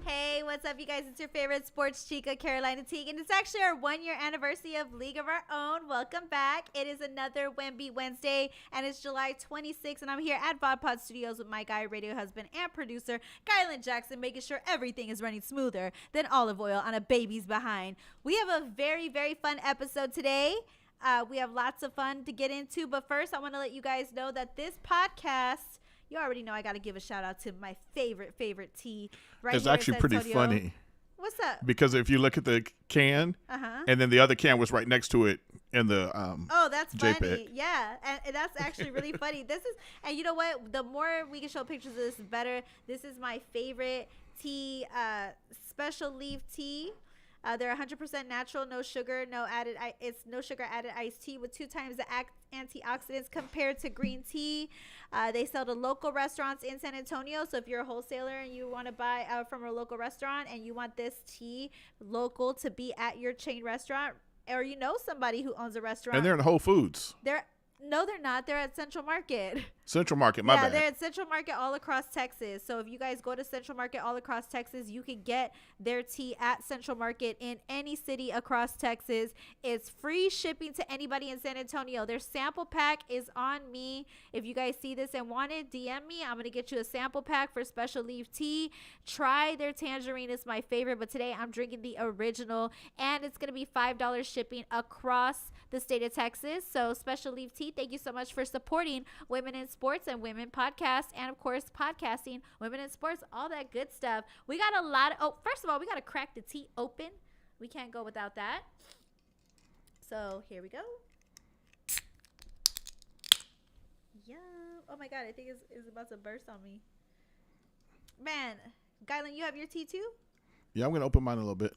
Hey, what's up, you guys? It's your favorite sports chica, Carolina Teague, and it's actually our 1-year anniversary of League of Our Own. Welcome back. It is another Wemby Wednesday, and it's July 26th, and I'm here at VodPod Studios with my guy, radio husband, and producer, Kylan Jackson, making sure everything is running smoother than olive oil on a baby's behind. We have a very, very fun episode today. We have lots of fun to get into, but first, I want to let you guys know that this podcast, you already know I got to give a shout out to my favorite tea right It's here actually in San pretty Antonio. funny. What's up? Because if you look at the can, and then the other can was right next to it in the oh, that's JPEG. funny. Yeah, and that's actually really funny. This is, and you know what? The more we can show pictures of this, the better. This is my favorite tea, special leaf tea. They're 100% natural, no sugar, it's no sugar added iced tea with 2 times the antioxidants compared to green tea. They sell to local restaurants in San Antonio. So if you're a wholesaler and you want to buy from a local restaurant and you want this tea local to be at your chain restaurant, or you know somebody who owns a restaurant. And they're in Whole Foods. No, they're not. They're at Central Market. Central Market, my bad. Yeah, they're at Central Market all across Texas. So if you guys go to Central Market all across Texas, you can get their tea at Central Market in any city across Texas. It's free shipping to anybody in San Antonio. Their sample pack is on me. If you guys see this and want it, DM me. I'm going to get you a sample pack for special leaf tea. Try their tangerine. It's my favorite, but today I'm drinking the original, and it's going to be $5 shipping across the state of Texas. So special leaf tea, thank you so much for supporting Women in Sports and Women Podcasts, and of course podcasting, Women in Sports, all that good stuff. We got a lot of, first of all, we got to crack the tea open. We can't go without that. So here we go. Yeah. Oh my God, I think it's about to burst on me. Man, Gylan, you have your tea too? Yeah, I'm going to open mine a little bit.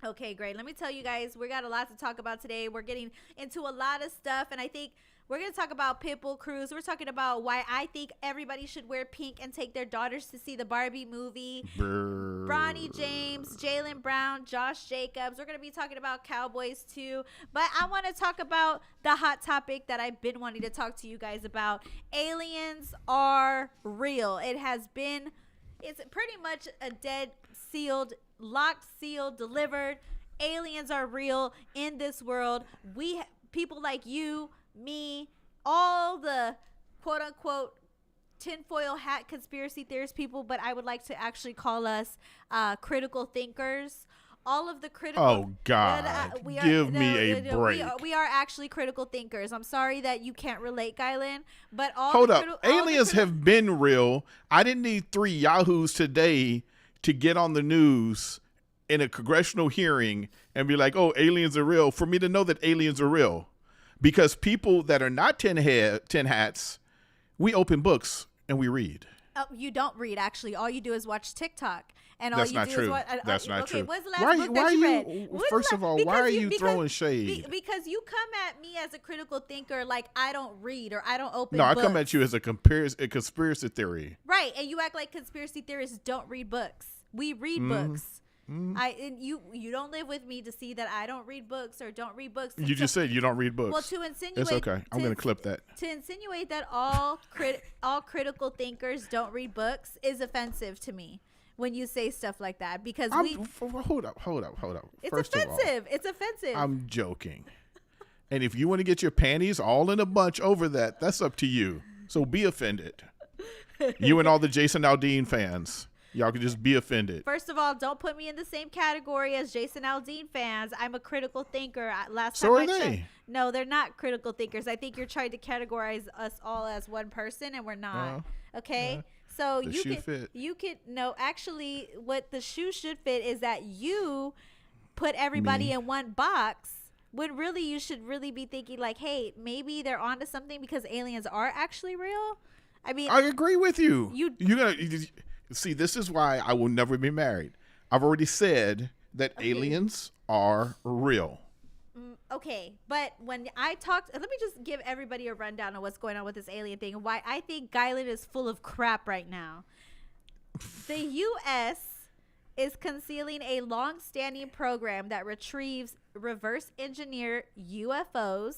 Okay, great. Let me tell you guys, we got a lot to talk about today. We're getting into a lot of stuff, and I think we're going to talk about Pitbull Cruz. We're talking about why I think everybody should wear pink and take their daughters to see the Barbie movie. Bronny James, Jaylen Brown, Josh Jacobs. We're going to be talking about Cowboys too. But I want to talk about the hot topic that I've been wanting to talk to you guys about. Aliens are real. It's pretty much a dead, sealed, locked, sealed, delivered. Aliens are real in this world. People like you, me, all the quote-unquote tinfoil hat conspiracy theorist people, but I would like to actually call us critical thinkers. All of the critical... Oh, God. Give me a break. We are actually critical thinkers. I'm sorry that you can't relate, Gylan, but all Hold up. Aliens have been real. I didn't need 3 yahoos today to get on the news in a congressional hearing and be like, oh, aliens are real, for me to know that aliens are real. Because people that are not tin hats, we open books and we read. Oh, you don't read, actually. All you do is watch TikTok. And That's all you not do true. is watch, That's not true. What's the last book that you read? First of all, why are you throwing shade? Because you come at me as a critical thinker like I don't read or I don't open books. No, I come at you as a conspiracy theory. Right, and you act like conspiracy theorists don't read books. We read books. You don't live with me to see that I don't read books or don't read books. You just said you don't read books. Well, to insinuate, it's okay. I'm going to clip that. To insinuate that all critical thinkers don't read books is offensive to me when you say stuff like that, because hold up. It's offensive. It's offensive. I'm joking. And if you want to get your panties all in a bunch over that, that's up to you. So be offended. You and all the Jason Aldean fans. Y'all can just be offended. First of all, don't put me in the same category as Jason Aldean fans. I'm a critical thinker. So are they? No, they're not critical thinkers. I think you're trying to categorize us all as one person, and we're not. Okay? So you can no, actually what the shoe should fit is that you put everybody in one box, when really you should really be thinking like, hey, maybe they're onto something because aliens are actually real. I mean, I agree with you. You're gonna see, this is why I will never be married. I've already said that aliens are real. Okay, but when I talked, let me just give everybody a rundown of what's going on with this alien thing and why I think Gylan is full of crap right now. The U.S. is concealing a long-standing program that retrieves reverse engineer UFOs,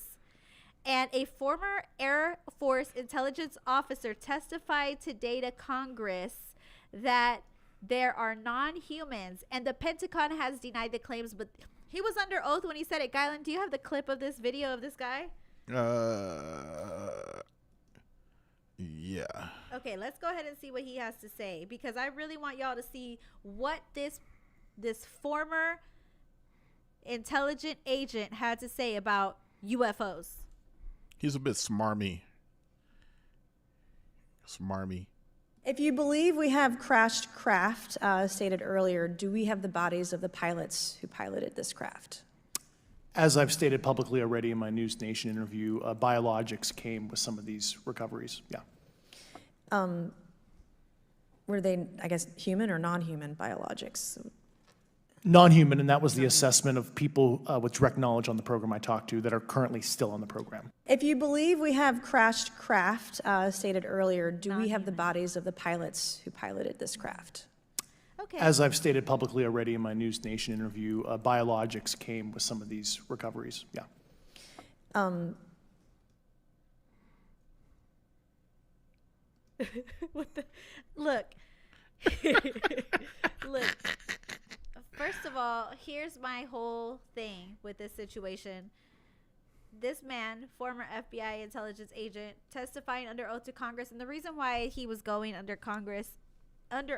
and a former Air Force intelligence officer testified today to Congress that there are non-humans, and the Pentagon has denied the claims, but he was under oath when he said it. Gylan, do you have the clip of this video of this guy? Yeah. Okay, let's go ahead and see what he has to say, because I really want y'all to see what this former intelligent agent had to say about UFOs. He's a bit smarmy. If you believe we have crashed craft, stated earlier, do we have the bodies of the pilots who piloted this craft? As I've stated publicly already in my News Nation interview, biologics came with some of these recoveries. Yeah. Were they, I guess, human or non-human biologics? Non-human, and that was the assessment of people with direct knowledge on the program I talked to that are currently still on the program. If you believe we have crashed craft, stated earlier, do we have the bodies of the pilots who piloted this craft? Okay. As I've stated publicly already in my News Nation interview, biologics came with some of these recoveries. Yeah. What the? Look. Look. First of all, here's my whole thing with this situation. This man, former FBI intelligence agent, testifying under oath to Congress, and the reason why he was going under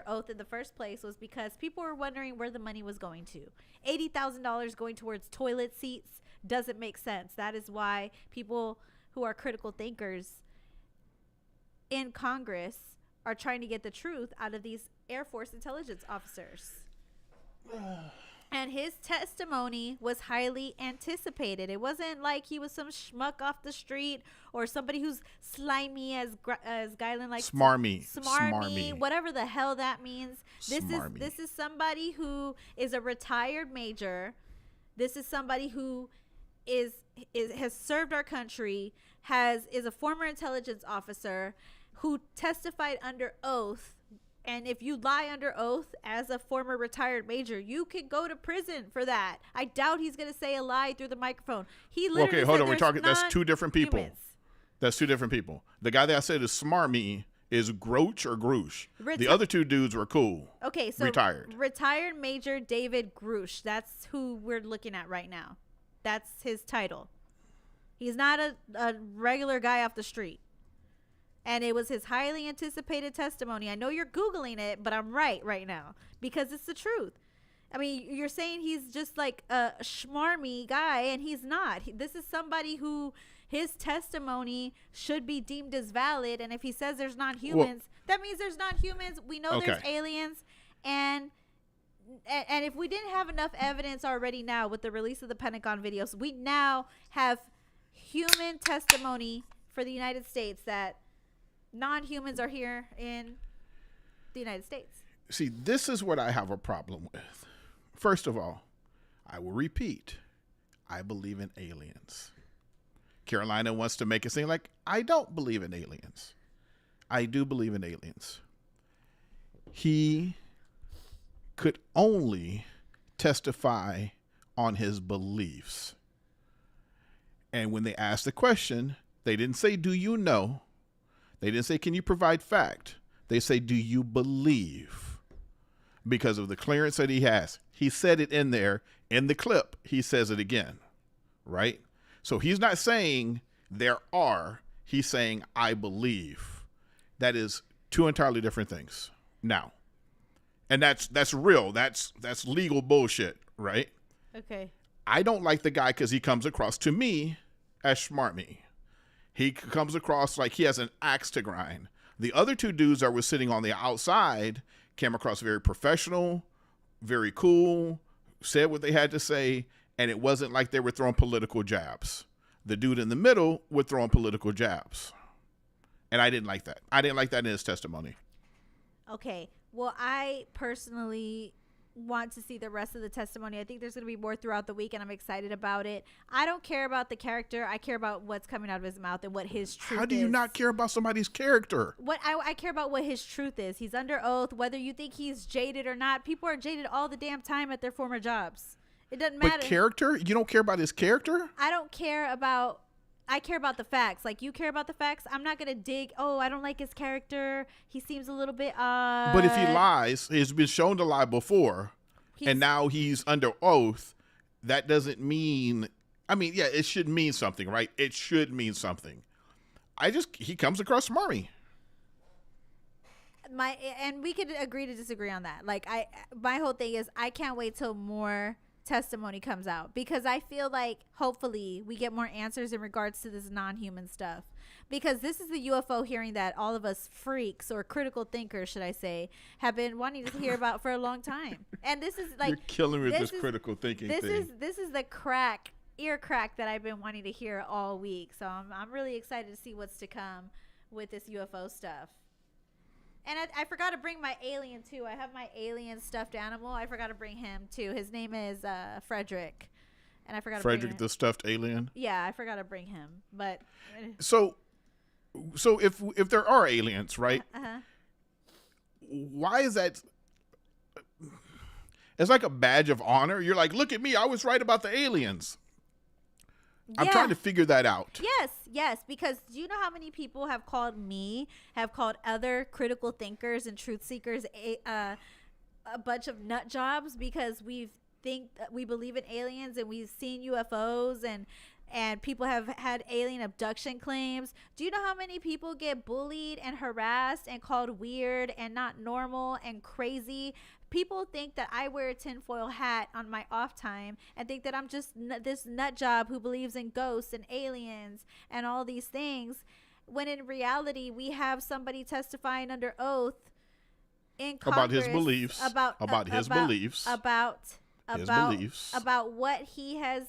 oath in the first place was because people were wondering where the money was going to. $80,000 going towards toilet seats doesn't make sense. That is why people who are critical thinkers in Congress are trying to get the truth out of these Air Force intelligence officers. And his testimony was highly anticipated. It wasn't like he was some schmuck off the street or somebody who's slimy, as Gylan likes. Smarmy, whatever the hell that means. This is somebody who is a retired major. This is somebody who has served our country, is a former intelligence officer who testified under oath. And if you lie under oath as a former retired major, you could go to prison for that. I doubt he's going to say a lie through the microphone. He literally hold on. We're talking. That's two different people. Humans. That's two different people. The guy that I said is smarmy is Groach or Groosh. The other two dudes were cool. Okay, so retired Major David Grush. That's who we're looking at right now. That's his title. He's not a regular guy off the street. And it was his highly anticipated testimony. I know you're Googling it, but I'm right now because it's the truth. I mean, you're saying he's just like a schmarmy guy, and he's not. This is somebody who his testimony should be deemed as valid. And if he says there's not humans, that means there's not humans. We know there's aliens. And if we didn't have enough evidence already now with the release of the Pentagon videos, we now have human testimony for the United States that non-humans are here in the United States. See, this is what I have a problem with. First of all, I will repeat, I believe in aliens. Carolina wants to make it seem like I don't believe in aliens. I do believe in aliens. He could only testify on his beliefs. And when they asked the question, they didn't say, do you know? They didn't say, can you provide fact? They say, do you believe? Because of the clearance that he has. He said it in there. In the clip, he says it again, right? So he's not saying there are. He's saying, I believe. That is two entirely different things. Now, and that's real. That's legal bullshit, right? Okay. I don't like the guy because he comes across to me as smarmy. He comes across like he has an axe to grind. The other two dudes that were sitting on the outside came across very professional, very cool, said what they had to say, and it wasn't like they were throwing political jabs. The dude in the middle were throwing political jabs. And I didn't like that. I didn't like that in his testimony. Okay. Well, I personally want to see the rest of the testimony. I think there's going to be more throughout the week, and I'm excited about it. I don't care about the character. I care about what's coming out of his mouth and what his truth is. How do you not care about somebody's character? What I care about what his truth is. He's under oath. Whether you think he's jaded or not, people are jaded all the damn time at their former jobs. It doesn't matter. But character? You don't care about his character? I don't care about I care about the facts. Like, you care about the facts. I'm not going to dig, oh, I don't like his character. He seems a little bit odd. But if he lies, he's been shown to lie before, and now he's under oath, that doesn't mean, I mean, yeah, it should mean something, right? It should mean something. He comes across smarmy. And we could agree to disagree on that. Like, my whole thing is I can't wait till more testimony comes out, because I feel like hopefully we get more answers in regards to this non-human stuff, because this is the UFO hearing that all of us freaks, or critical thinkers should I say, have been wanting to hear about for a long time. And this is like, you're killing me with this critical thinking thing. This is the ear crack that I've been wanting to hear all week. So I'm really excited to see what's to come with this UFO stuff. And I forgot to bring my alien, too. I have my alien stuffed animal. I forgot to bring him, too. His name is Frederick. And I forgot to bring him. Frederick the stuffed alien? Yeah, I forgot to bring him. But So if there are aliens, right? Why is that? It's like a badge of honor. You're like, look at me. I was right about the aliens. Yeah. I'm trying to figure that out. Yes, because do you know how many people have called other critical thinkers and truth seekers a bunch of nut jobs, because we believe in aliens and we've seen UFOs and people have had alien abduction claims. Do you know how many people get bullied and harassed and called weird and not normal and crazy? People think that I wear a tinfoil hat on my off time and think that I'm just this nut job who believes in ghosts and aliens and all these things, when in reality we have somebody testifying under oath in Congress about his beliefs, about what he has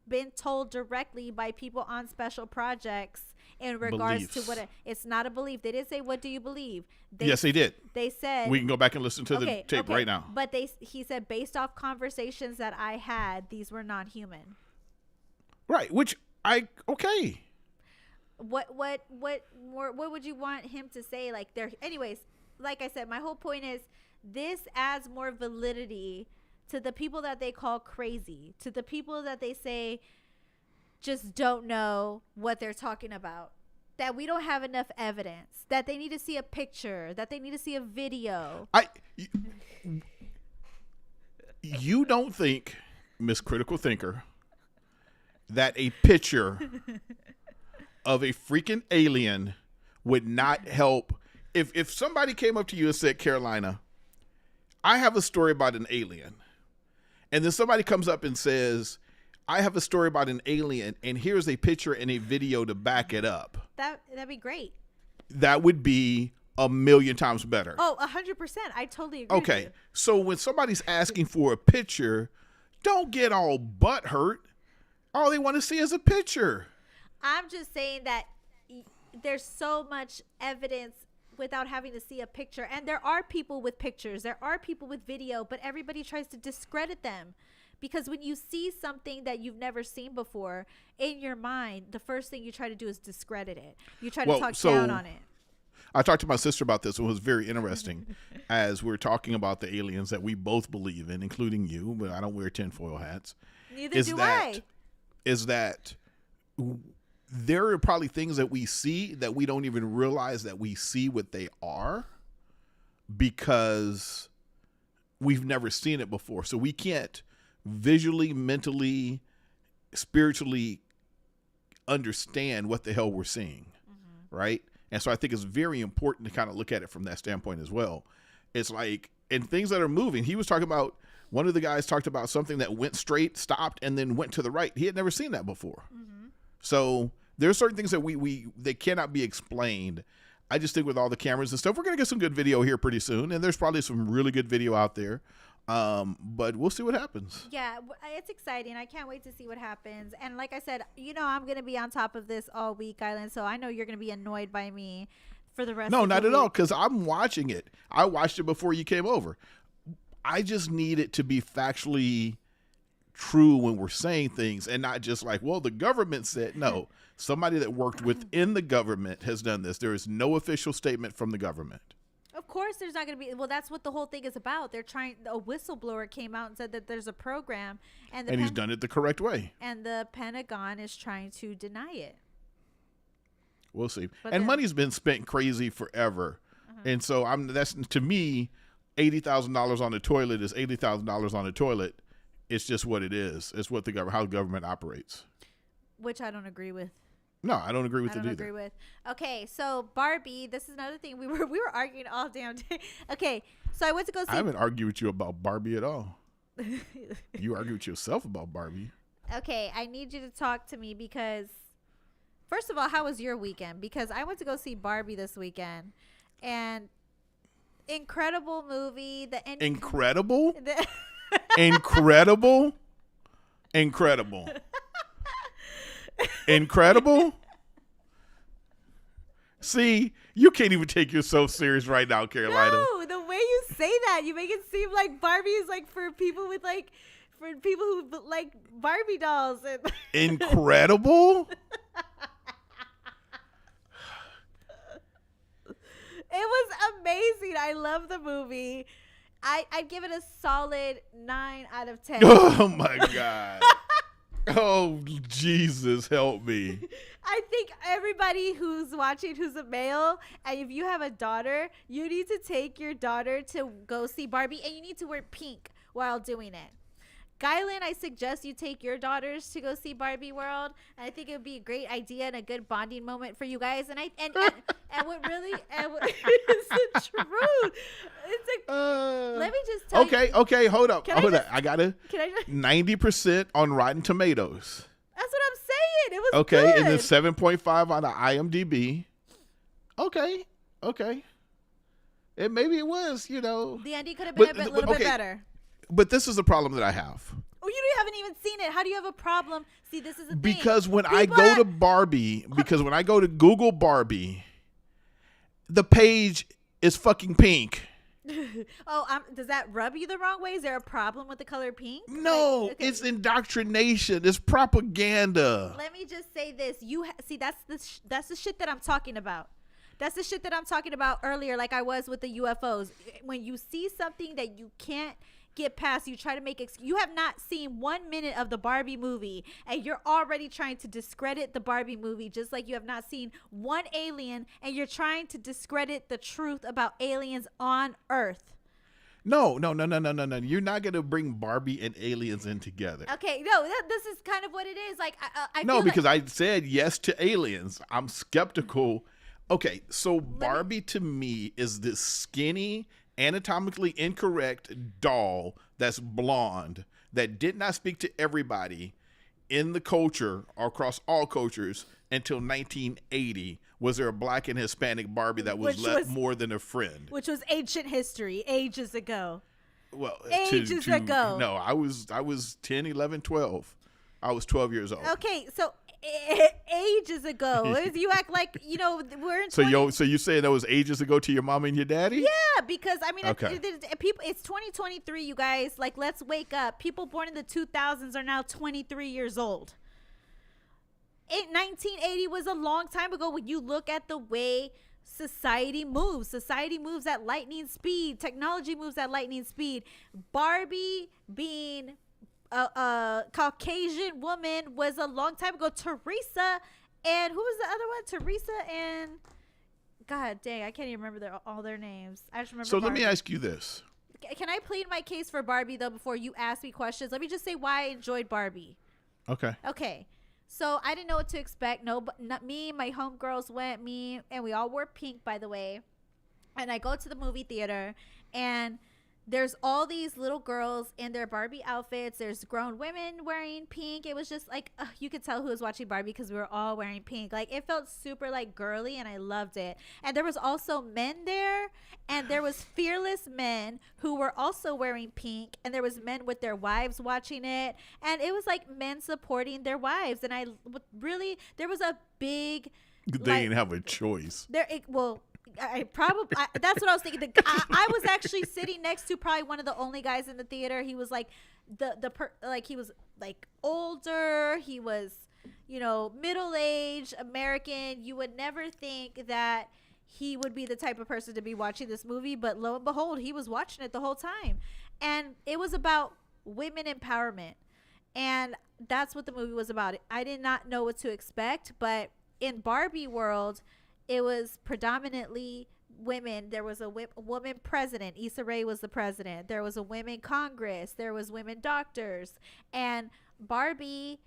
been told directly by people on special projects in regards to what it's not a belief. They didn't say, what do you believe? Yes, they did. They said, we can go back and listen to the tape right now. But he said, based off conversations that I had, these were non-human. Right, which okay. What would you want him to say? Like, anyways, like I said, my whole point is this adds more validity to the people that they call crazy, to the people that they say just don't know what they're talking about, that we don't have enough evidence, that they need to see a picture, that they need to see a video. You don't think, Miss Critical Thinker, that a picture of a freaking alien would not help? If somebody came up to you and said, Carolina, I have a story about an alien, and then somebody comes up and says, I have a story about an alien, and here's a picture and a video to back it up. That'd be great. That would be 1,000,000 times better. Oh, 100%. I totally agree. Okay, with you. So when somebody's asking for a picture, don't get all butthurt. All they want to see is a picture. I'm just saying that there's so much evidence without having to see a picture. And there are people with pictures. There are people with video, but everybody tries to discredit them. Because when you see something that you've never seen before, in your mind, the first thing you try to do is discredit it. You try to talk down on it. I talked to my sister about this. It was very interesting as we were talking about the aliens that we both believe in, including you, but I don't wear tinfoil hats. Neither do I. Is that there are probably things that we see that we don't even realize that we see what they are, because we've never seen it before. So we can't visually, mentally, spiritually understand what the hell we're seeing, right? And so I think it's very important to kind of look at it from that standpoint as well. It's like, and things that are moving. He was talking about, one of the guys talked about something that went straight, stopped, and then went to the right. He had never seen that before. So there are certain things that they cannot be explained. I just think with all the cameras and stuff, we're going to get some good video here pretty soon. And there's probably some really good video out there. But we'll see what happens. Yeah, it's exciting. I can't wait to see what happens. And like I said, I'm going to be on top of this all week, Island. So I know you're going to be annoyed by me for the rest of the week. No, not at all, because I'm watching it. I watched it before you came over. I just need it to be factually true when we're saying things, and not just like, well, the government said. No, somebody that worked within the government has done this. There is no official statement from the government. Of course there's not going to be. Well, that's what the whole thing is about. They're trying. A whistleblower came out and said that there's a program, and he's done it the correct way. And the Pentagon is trying to deny it. We'll see. But And then- money's been spent crazy forever. And so that's to me, $80,000 on the toilet is $80,000 on the toilet. It's just what it is. It's what how government operates. Which I don't agree with. No, I don't agree with I it don't either. agree with. Okay, so Barbie, this is another thing we were arguing all damn day. Okay, so I went to go see. I haven't argued with you about Barbie at all. You argue with yourself about Barbie. Okay, I need you to talk to me because, first of all, how was your weekend? Because I went to go see Barbie this weekend, and incredible movie. Incredible? Incredible? Incredible. Incredible? See, you can't even take yourself serious right now, Carolina. No, the way you say that, you make it seem like Barbie is like for people who like Barbie dolls. And Incredible? it was amazing. I love the movie. I'd give it a solid 9 out of 10. Oh my God. Oh, Jesus, help me. I think everybody who's watching who's a male, and if you have a daughter, you need to take your daughter to go see Barbie, and you need to wear pink while doing it. Guylan, I suggest you take your daughters to go see Barbie World. And I think it would be a great idea and a good bonding moment for you guys. And what really is the truth. It's let me just tell you. Okay, hold up. Can I Hold up. just- I gotta Can I just? 90% on Rotten Tomatoes. That's what I'm saying. It was Okay, good. and then 7.5 on the IMDb. Okay. Maybe it was, The ending could have been But- a little but- bit okay. better. But this is the problem that I have. Oh, you haven't even seen it. How do you have a problem? See, this is the thing. Because when I People go are- to Barbie, when I go to Google Barbie, the page is fucking pink. Does that rub you the wrong way? Is there a problem with the color pink? No, Like, okay. it's indoctrination. It's propaganda. Let me just say this. See, that's the shit that I'm talking about. That's the shit that I'm talking about earlier, like I was with the UFOs. When you see something that you can't get past, you try to make you have not seen 1 minute of the Barbie movie, and you're already trying to discredit the Barbie movie, just like you have not seen one alien, and you're trying to discredit the truth about aliens on Earth. No. You're not going to bring Barbie and aliens in together. Okay, no, this is kind of what it is. Like, I No, feel because like, I said yes to aliens. I'm skeptical. Okay, so Barbie to me is this skinny, anatomically incorrect doll that's blonde that did not speak to everybody in the culture or across all cultures until 1980. Was there a black and Hispanic Barbie that was more than a friend? which was ancient history, ages ago. Well, Ages ago. No, I was 10, 11, 12. I was 12 years old. Okay, so ages ago. You act like, we're in So you saying that was ages ago to your mom and your daddy? Yeah, because I mean, Okay. people. It's 2023, you guys. Like, let's wake up. People born in the 2000s are now 23 years old. 1980 was a long time ago. When you look at the way society moves at lightning speed. Technology moves at lightning speed. Barbie being a Caucasian woman was a long time ago. Teresa and who was the other one? Teresa and God dang, I can't even remember all their names. I just remember. So let Barbie. me ask you this. Can I plead my case for Barbie though before you ask me questions? Let me just say why I enjoyed Barbie. Okay. Okay. So I didn't know what to expect. No, but not me. My homegirls went. Me and we all wore pink, by the way. And I go to the movie theater, and there's all these little girls in their Barbie outfits. There's grown women wearing pink. It was just like you could tell who was watching Barbie because we were all wearing pink. Like, it felt super like girly, and I loved it. And there was also men there, and there was fearless men who were also wearing pink, and there was men with their wives watching it, and it was like men supporting their wives. And there was a big. They didn't have a choice. That's what I was thinking. I was actually sitting next to probably one of the only guys in the theater. He was like he was like older. He was, middle-aged American. You would never think that he would be the type of person to be watching this movie, but lo and behold, he was watching it the whole time. And it was about women empowerment. And that's what the movie was about. I did not know what to expect, but in Barbie world, it was predominantly women. There was a woman president. Issa Rae was the president. There was a women Congress. There was women doctors. And Barbie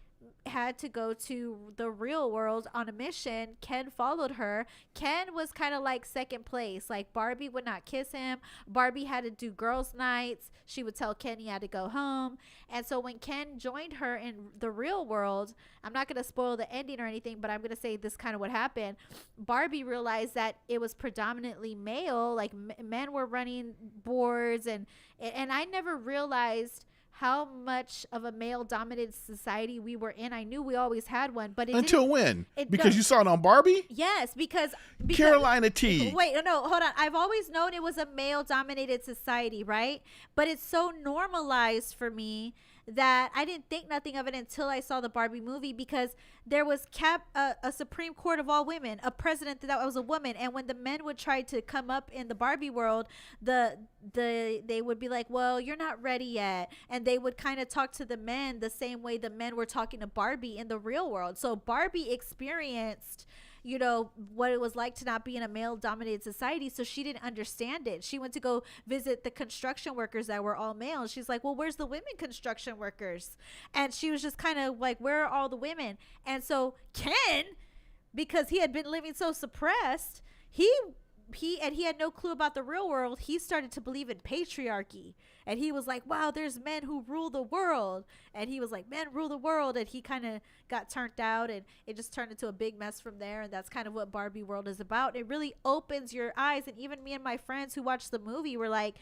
had to go to the real world on a mission. Ken followed her. Ken was kind of like second place. Like, Barbie would not kiss him. Barbie had to do girls' nights. She would tell Ken he had to go home. And so when Ken joined her in the real world, I'm not going to spoil the ending or anything, but I'm going to say this kind of what happened. Barbie realized that it was predominantly male. Like, men were running boards, and I never realized how much of a male-dominated society we were in. I knew we always had one, but until when? Because you saw it on Barbie? Yes, because Carolina Teague. Wait, no, hold on. I've always known it was a male-dominated society, right? But it's so normalized for me that I didn't think nothing of it until I saw the Barbie movie, because there was a Supreme Court of all women, a president that was a woman, and when the men would try to come up in the Barbie world, they would be like, well, you're not ready yet, and they would kind of talk to the men the same way the men were talking to Barbie in the real world. So Barbie experienced, you know, what it was like to not be in a male-dominated society, so she didn't understand it. She went to go visit the construction workers that were all male. She's like, well, where's the women construction workers? And she was just kind of like, where are all the women? And so Ken, because he had been living so suppressed, he had no clue about the real world. He started to believe in patriarchy, and he was like, wow, there's men who rule the world. And he was like, men rule the world. And he kind of got turned out, and it just turned into a big mess from there. And that's kind of what Barbie world is about. It really opens your eyes. And even me and my friends who watched the movie were like,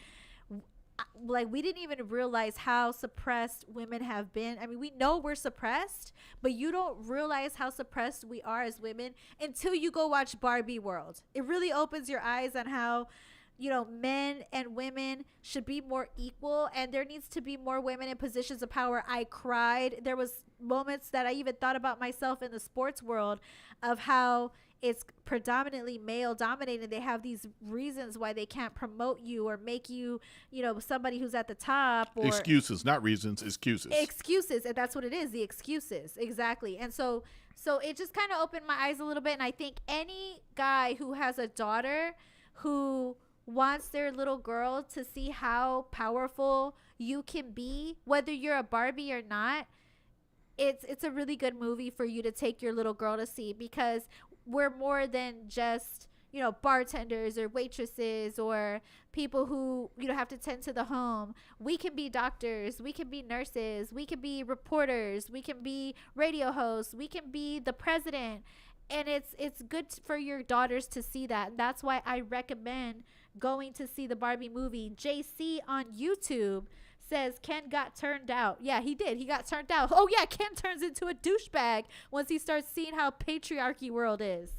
we didn't even realize how suppressed women have been. I mean, we know we're suppressed, but you don't realize how suppressed we are as women until you go watch Barbie world. It really opens your eyes on how, you know, men and women should be more equal, and there needs to be more women in positions of power. I cried. There was moments that I even thought about myself in the sports world of how it's predominantly male dominated. They have these reasons why they can't promote you or make you, you know, somebody who's at the top. Or excuses, not reasons, excuses. Excuses, and that's what it is, the excuses. Exactly. And so it just kind of opened my eyes a little bit, and I think any guy who has a daughter who wants their little girl to see how powerful you can be, whether you're a Barbie or not, it's a really good movie for you to take your little girl to see, because we're more than just, you know, bartenders or waitresses or people who, you know, have to tend to the home. We can be doctors, we can be nurses, we can be reporters, we can be radio hosts, we can be the president. And it's good for your daughters to see that. And that's why I recommend going to see the Barbie movie. JC on YouTube says Ken got turned out. Yeah, he did. He got turned out. Oh, yeah, Ken turns into a douchebag once he starts seeing how patriarchy world is.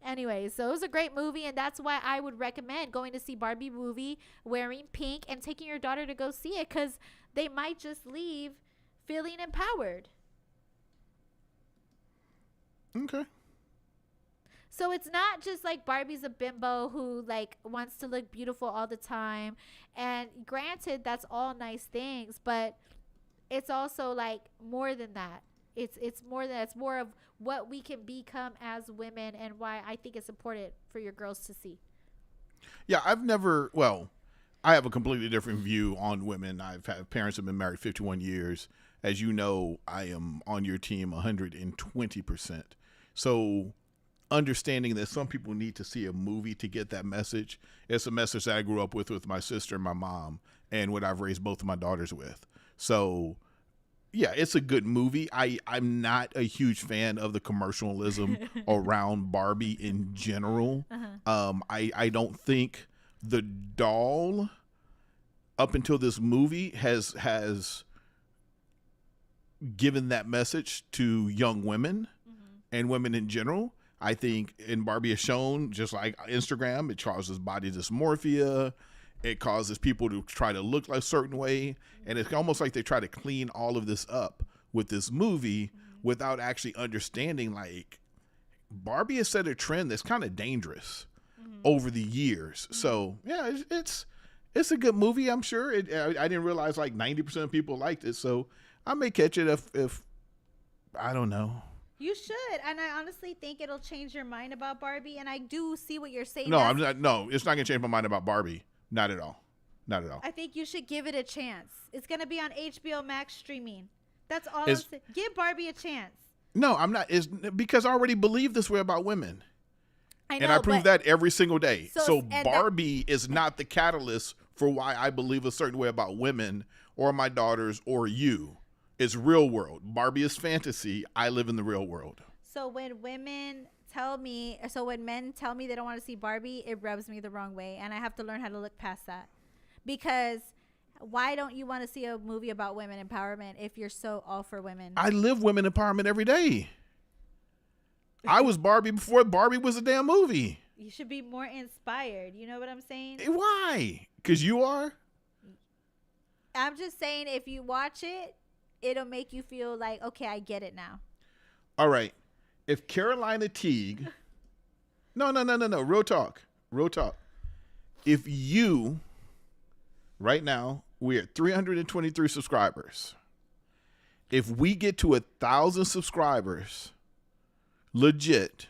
Anyway, so it was a great movie, and that's why I would recommend going to see Barbie movie, wearing pink, and taking your daughter to go see it, because they might just leave feeling empowered. Okay. So it's not just like Barbie's a bimbo who like wants to look beautiful all the time. And granted, that's all nice things, but it's also like more than that. It's more than, it's more of what we can become as women, and why I think it's important for your girls to see. Yeah, I have a completely different view on women. I've had parents have been married 51 years. As you know, I am on your team 120%. So understanding that some people need to see a movie to get that message. It's a message that I grew up with my sister and my mom, and what I've raised both of my daughters with. So yeah, it's a good movie. I'm not a huge fan of the commercialism around Barbie in general. I don't think the doll up until this movie has given that message to young women and women in general. I think in Barbie is shown, just like Instagram, it causes body dysmorphia. It causes people to try to look a certain way. And it's almost like they try to clean all of this up with this movie without actually understanding, like, Barbie has set a trend that's kind of dangerous over the years. So, yeah, it's a good movie, I'm sure. I didn't realize like 90% of people liked it. So I may catch it if I don't know. You should, and I honestly think it'll change your mind about Barbie. And I do see what you're saying. No, I'm not. No, it's not gonna change my mind about Barbie. Not at all. Not at all. I think you should give it a chance. It's gonna be on HBO Max streaming. That's all I'm saying. Give Barbie a chance. No, I'm not. It's because I already believe this way about women. I know, and I prove that every single day. So Barbie is not the catalyst for why I believe a certain way about women or my daughters or you. It's real world. Barbie is fantasy. I live in the real world. So when men tell me they don't want to see Barbie, it rubs me the wrong way. And I have to learn how to look past that. Because why don't you want to see a movie about women empowerment if you're so all for women? I live women empowerment every day. I was Barbie before Barbie was a damn movie. You should be more inspired. You know what I'm saying? Why? Because you are? I'm just saying if you watch it, it'll make you feel like, okay, I get it now. All right. If Carolina Teague, no. Real talk. If you, right now, we're at 323 subscribers. If we get to 1,000 subscribers, legit,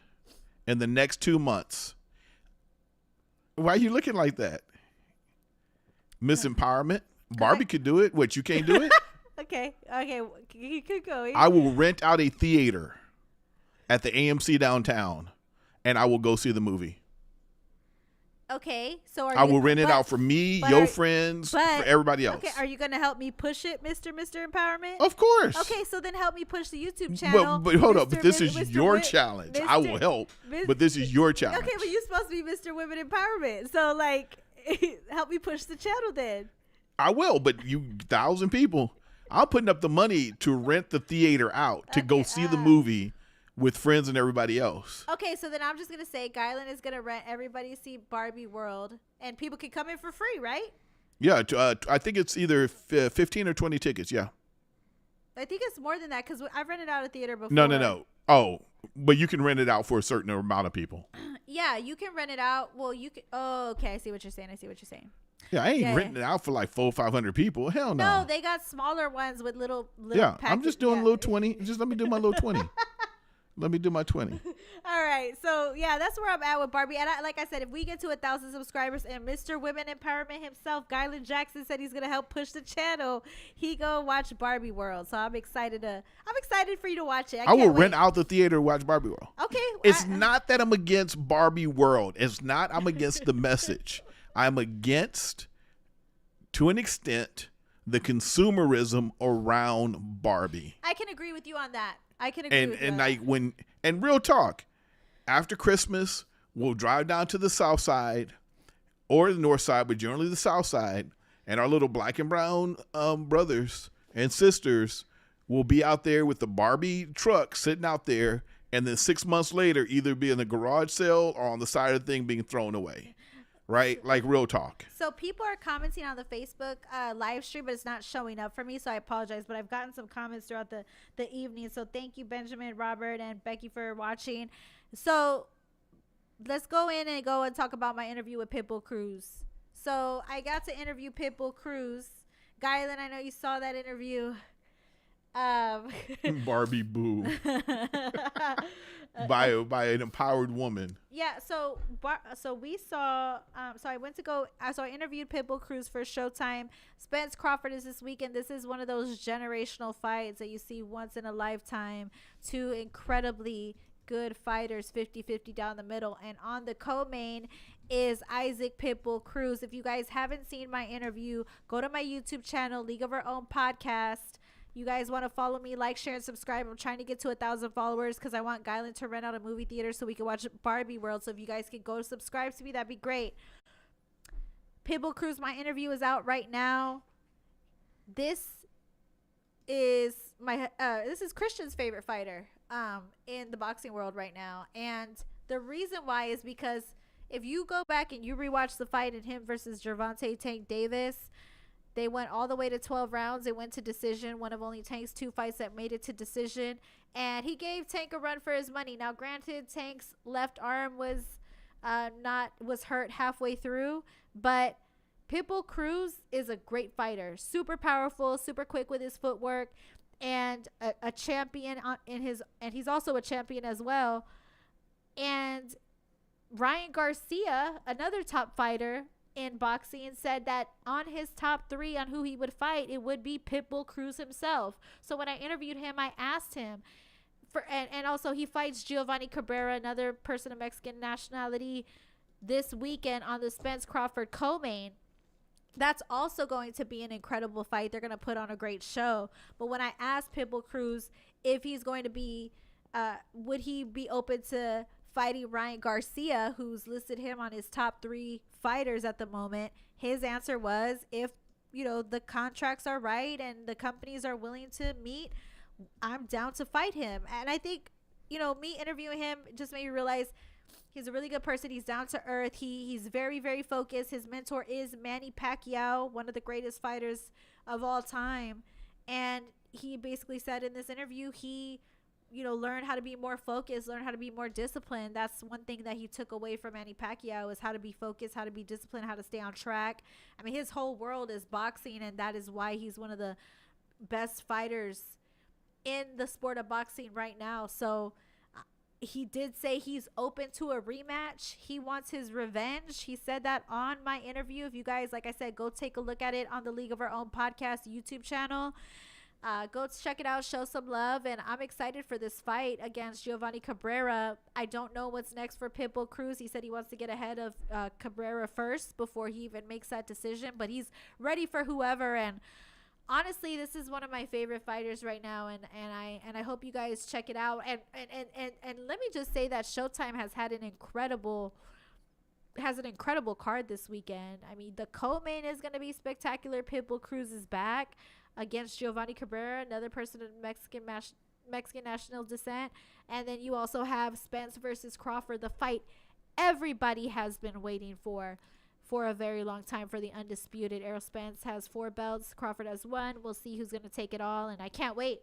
in the next 2 months, why are you looking like that? Miss Empowerment? Barbie could do it. What, you can't do it? Okay, you could go. I will rent out a theater at the AMC downtown, and I will go see the movie. Okay, so I will rent it out for me, your friends, for everybody else. Okay, are you going to help me push it, Mr. Empowerment? Of course. Okay, so then help me push the YouTube channel. But hold up, but this is your challenge. I will help, but this is your challenge. Okay, but you're supposed to be Mr. Women Empowerment, so like, help me push the channel then. I will, but you 1,000 people. I'm putting up the money to rent the theater out to go see the movie with friends and everybody else. Okay, so then I'm just going to say Guylan is going to rent everybody to see Barbie World, and people can come in for free, right? Yeah, I think it's either 15 or 20 tickets, yeah. I think it's more than that because I've rented out a theater before. No. Oh, but you can rent it out for a certain amount of people. Yeah, you can rent it out. Well, you can. Oh, okay. I see what you're saying. Yeah, I ain't renting it out for like 400 or 500 people. Hell no. No, they got smaller ones with little yeah, packets. I'm just doing a little 20. Just let me do my little 20. Let me do my 20. All right. So, yeah, that's where I'm at with Barbie. And like I said, if we get to 1,000 subscribers and Mr. Women Empowerment himself, Guylan Jackson, said he's going to help push the channel, he go watch Barbie World. So I'm excited for you to watch it. I will rent out the theater to watch Barbie World. Okay. It's not that I'm against Barbie World. It's not I'm against the message. I'm against, to an extent, the consumerism around Barbie. I can agree with you on that. I can agree with and that. like and real talk, after Christmas, we'll drive down to the south side or the north side, but generally the south side, and our little black and brown brothers and sisters will be out there with the Barbie truck sitting out there, and then 6 months later, either be in the garage sale or on the side of the thing being thrown away. Right? Like real talk. So people are commenting on the Facebook live stream, but it's not showing up for me, so I apologize. But I've gotten some comments throughout the evening. So thank you, Benjamin, Robert, and Becky for watching. So let's go and talk about my interview with Pitbull Cruz. So I got to interview Pitbull Cruz. Guylan, I know you saw that interview. Barbie boo. by an empowered woman. Yeah, so we saw so I interviewed Pitbull Cruz for Showtime. Spence Crawford is this weekend. This is one of those generational fights that you see once in a lifetime. Two incredibly good fighters, 50-50 down the middle. And on the co-main is Isaac Pitbull Cruz. If you guys haven't seen my interview, go to my YouTube channel, League of Our Own Podcast. You guys want to follow me, like, share, and subscribe. I'm trying to get to 1,000 followers because I want Guylan to rent out a movie theater so we can watch Barbie World. So if you guys could go subscribe to me, that'd be great. Pitbull Cruz, my interview is out right now. This is Christian's favorite fighter in the boxing world right now. And the reason why is because if you go back and you rewatch the fight in him versus Gervonta Tank Davis, they went all the way to 12 rounds. They went to decision. One of only Tank's 2 fights that made it to decision. And he gave Tank a run for his money. Now, granted, Tank's left arm was hurt halfway through. But Pitbull Cruz is a great fighter. Super powerful, super quick with his footwork. and a champion and he's also a champion as well. And Ryan Garcia, another top fighter in boxing, said that on his top 3 on who he would fight, it would be Pitbull Cruz himself. So when I interviewed him, I asked him and also he fights Giovanni Cabrera, another person of Mexican nationality, this weekend on the Spence Crawford co-main. That's also going to be an incredible fight. They're going to put on a great show. But when I asked Pitbull Cruz if he's going to be, would he be open to fighting Ryan Garcia, who's listed him on his top 3 fighters at the moment, his answer was, if, the contracts are right and the companies are willing to meet, I'm down to fight him. And I think, me interviewing him just made me realize he's a really good person. He's down to earth. He's very, very focused. His mentor is Manny Pacquiao, one of the greatest fighters of all time. And he basically said in this interview, he, learn how to be more focused, learn how to be more disciplined. That's one thing that he took away from Manny Pacquiao, is how to be focused, how to be disciplined, how to stay on track. I mean, his whole world is boxing, and that is why he's one of the best fighters in the sport of boxing right now. So he did say he's open to a rematch. He wants his revenge. He said that on my interview. If you guys, like I said, go take a look at it on the League of Our Own podcast YouTube channel. Go check it out, show some love, and I'm excited for this fight against Giovanni Cabrera. I don't know what's next for Pitbull Cruz. He said he wants to get ahead of Cabrera first before he even makes that decision, but he's ready for whoever. And honestly, this is one of my favorite fighters right now, and I hope you guys check it out. And let me just say that Showtime has had an incredible card this weekend. I mean, the co-main is going to be spectacular. Pitbull Cruz is back against Giovanni Cabrera, another person of Mexican national descent. And then you also have Spence versus Crawford, the fight everybody has been waiting for a very long time, for the undisputed. Errol Spence has 4 belts. Crawford has 1. We'll see who's going to take it all, and I can't wait.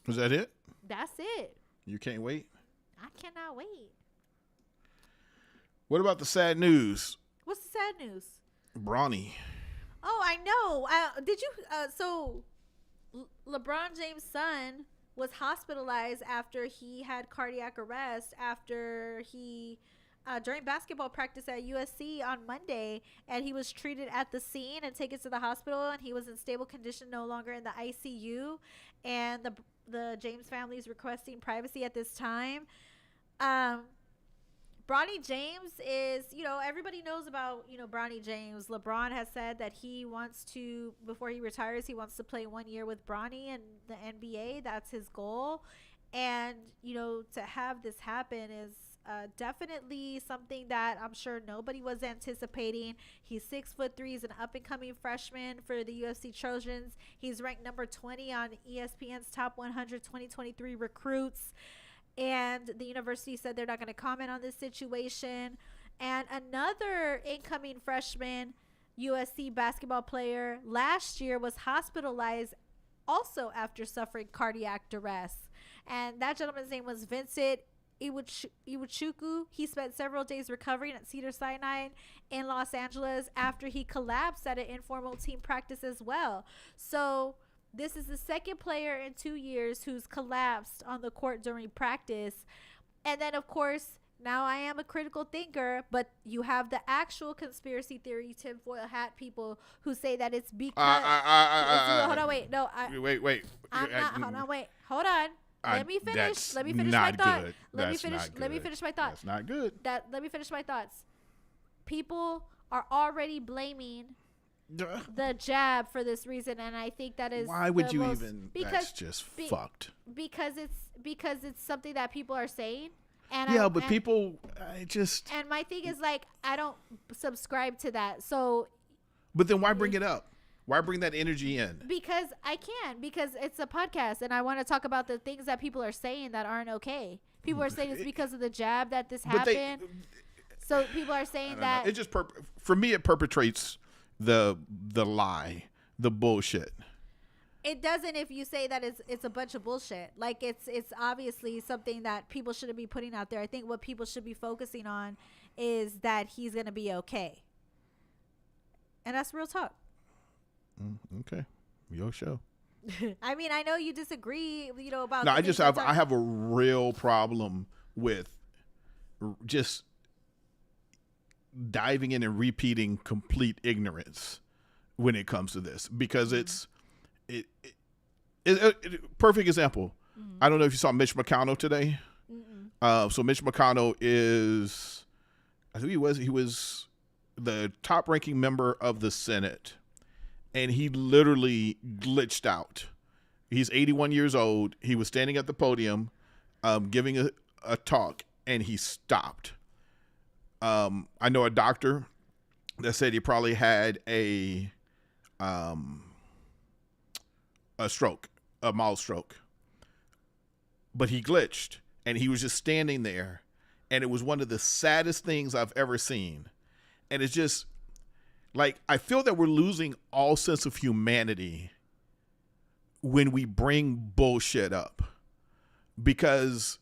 Was that it? That's it. You can't wait? I cannot wait. What about the sad news? What's the sad news? Bronny. Oh, I know. Did you? So LeBron James' son was hospitalized after he had cardiac arrest after he during basketball practice at USC on Monday, and he was treated at the scene and taken to the hospital, and he was in stable condition, no longer in the ICU. And the James family is requesting privacy at this time. Bronny James is, everybody knows about, Bronny James. LeBron has said that he wants to, before he retires, he wants to play 1 year with Bronny in the NBA. That's his goal. And, to have this happen is definitely something that I'm sure nobody was anticipating. He's 6'3". He's an up-and-coming freshman for the UFC Trojans. He's ranked number 20 on ESPN's Top 100 2023 recruits. And the university said they're not going to comment on this situation. And another incoming freshman USC basketball player last year was hospitalized also after suffering cardiac duress. And that gentleman's name was Vincent Iwuchukwu. He spent several days recovering at Cedars-Sinai in Los Angeles after he collapsed at an informal team practice as well. So this is the second player in 2 years who's collapsed on the court during practice. And then, of course, now I am a critical thinker, but you have the actual conspiracy theory tinfoil hat people who say that it's because... hold on, wait. No, wait. Hold on. Let me finish my thought. Let me finish my thought. That's not good. Let me finish my thoughts. People are already blaming the jab for this reason, and I think that is why would you even? That's just fucked. Because it's something that people are saying, and people, I just. And my thing is, like, I don't subscribe to that. So. But then why bring it up? Why bring that energy in? Because I can. Because it's a podcast, and I want to talk about the things that people are saying that aren't okay. People are saying it's because of the jab that this happened. So people are saying that it just for me it perpetrates the lie, the bullshit. It doesn't if you say that it's a bunch of bullshit. Like it's obviously something that people shouldn't be putting out there. I think what people should be focusing on is that he's going to be okay. And that's real talk. Okay. Your show. I mean, I know you disagree, about. No, the I things just that's I have a real problem with just diving in and repeating complete ignorance when it comes to this, because it's perfect example. I don't know if you saw Mitch McConnell today. So Mitch McConnell is, I think he was the top ranking member of the Senate, and he literally glitched out. He's 81 years old. He was standing at the podium giving a talk, and he stopped. I know a doctor that said he probably had a stroke, a mild stroke. But he glitched, and he was just standing there, and it was one of the saddest things I've ever seen. And it's just, like, I feel that we're losing all sense of humanity when we bring bullshit up, because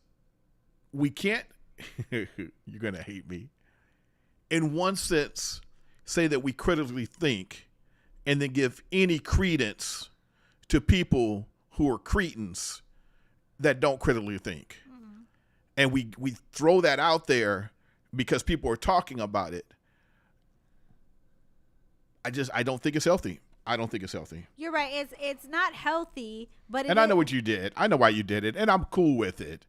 we can't, you're going to hate me, in one sense, say that we critically think and then give any credence to people who are cretins that don't critically think. And we throw that out there because people are talking about it. I don't think it's healthy. I don't think it's healthy. You're right. It's not healthy, but I know what you did. I know why you did it, and I'm cool with it.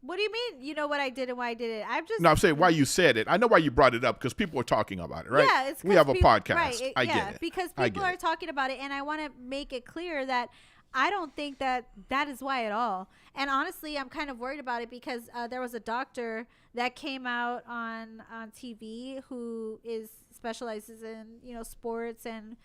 What do you mean? You know what I did and why I did it? I'm saying why you said it. I know why you brought it up, because people are talking about it, right? Yeah, we have a podcast. Right, I get it. Because people are talking about it, and I want to make it clear that I don't think that is why at all. And honestly, I'm kind of worried about it because there was a doctor that came out on TV who specializes in sports and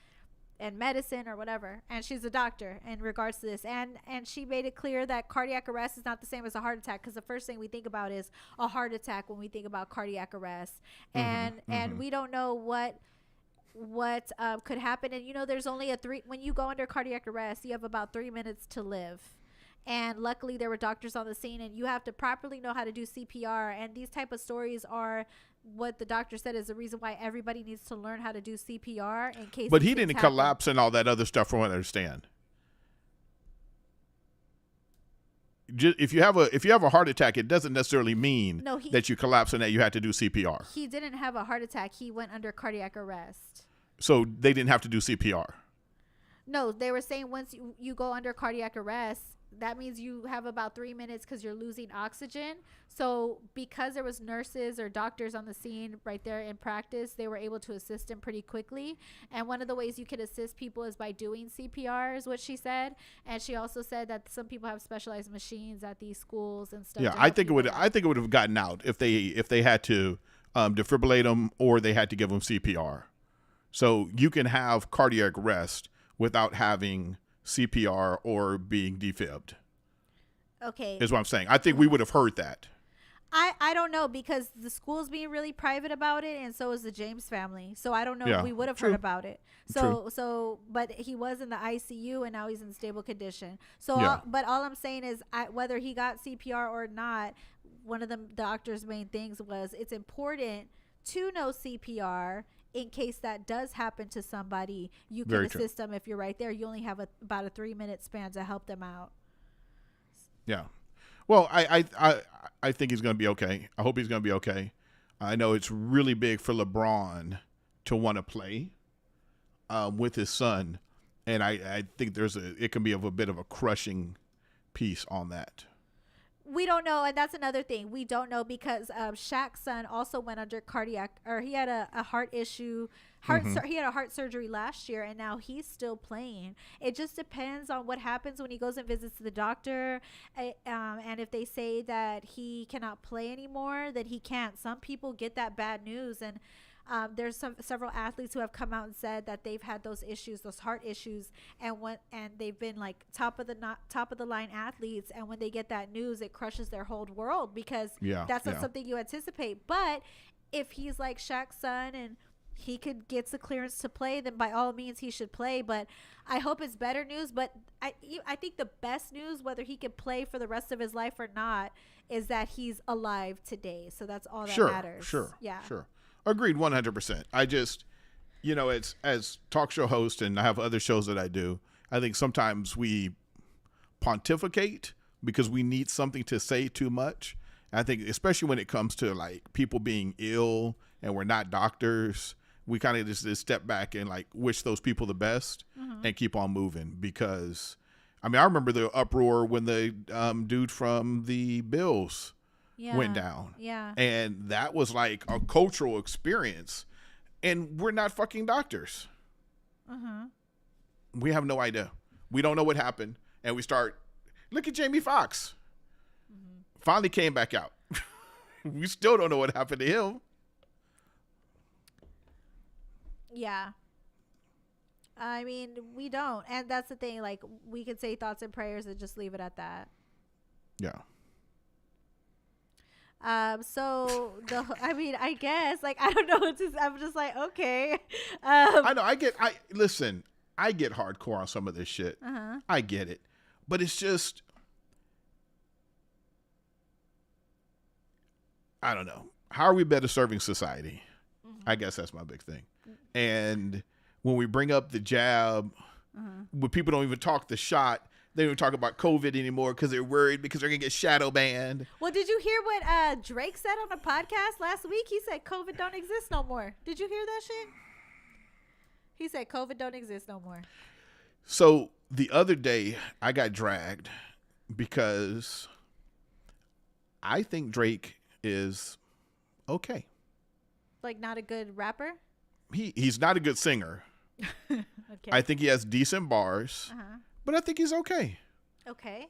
medicine or whatever, and she's a doctor in regards to this, and she made it clear that cardiac arrest is not the same as a heart attack, because the first thing we think about is a heart attack when we think about cardiac arrest, and we don't know what could happen. And there's only when you go under cardiac arrest, you have about 3 minutes to live. And luckily there were doctors on the scene, and you have to properly know how to do CPR. And these type of stories are what the doctor said is the reason why everybody needs to learn how to do CPR in case. But he didn't collapse and all that other stuff, from what I understand. If you have a heart attack, it doesn't necessarily mean that you collapse and that you had to do CPR. He didn't have a heart attack. He went under cardiac arrest. So they didn't have to do CPR. No, they were saying once you go under cardiac arrest, that means you have about 3 minutes because you're losing oxygen. So because there was nurses or doctors on the scene right there in practice, they were able to assist him pretty quickly. And one of the ways you could assist people is by doing CPR, is what she said. And she also said that some people have specialized machines at these schools and stuff. Yeah, I think it would have gotten out if they had to defibrillate them or they had to give them CPR. So you can have cardiac arrest without having CPR or being defibbed. Okay. Is what I'm saying. I think we would have heard that. I don't know, because the school's being really private about it, and so is the James family. So I don't know if we would have heard about it. But he was in the ICU, and now he's in stable condition. So, but all I'm saying is, whether he got CPR or not, one of the doctor's main things was it's important to know CPR in case that does happen to somebody. You can assist them if you're right there. You only have about a 3 minute span to help them out. Yeah. Well, I think he's going to be okay. I hope he's going to be okay. I know it's really big for LeBron to want to play with his son, and I think it can be of a bit of a crushing piece on that. We don't know, and that's another thing. We don't know because Shaq's son also went under he had a heart issue. He had a heart surgery last year, and now he's still playing. It just depends on what happens when he goes and visits the doctor, and if they say that he cannot play anymore, that he can't. Some people get that bad news, and there's several athletes who have come out and said that they've had those issues, those heart issues, and they've been like top of the line athletes, and when they get that news, it crushes their whole world, because that's not something you anticipate. But if he's like Shaq's son and he could get the clearance to play, then by all means he should play. But I hope it's better news. But I think the best news, whether he can play for the rest of his life or not, is that he's alive today. So that's all that matters. Sure. Agreed, 100%. I just, it's as talk show host, and I have other shows that I do, I think sometimes we pontificate because we need something to say too much. I think especially when it comes to like people being ill and we're not doctors, we kind of just step back and like wish those people the best and keep on moving. Because I mean, I remember the uproar when the dude from the Bills went down. Yeah. And that was like a cultural experience. And we're not fucking doctors. We have no idea. We don't know what happened. And we start, look at Jamie Foxx. Finally came back out. We still don't know what happened to him. Yeah. I mean, we don't. And that's the thing. Like, we could say thoughts and prayers and just leave it at that. Yeah. So I mean, I guess, like, I don't know what to, I'm just like, okay. I know. Listen, I get hardcore on some of this shit. I get it. But it's just, I don't know. How are we better serving society? I guess that's my big thing. And when we bring up the jab, when people don't even talk the shot, they don't even talk about COVID anymore because they're worried because they're going to get shadow banned. Well, did you hear what Drake said on the podcast last week? He said COVID don't exist no more. Did you hear that shit? He said COVID don't exist no more. So the other day, I got dragged because I think Drake is okay. Like, not a good rapper? He's not a good singer. Okay. I think he has decent bars, but I think he's okay. Okay.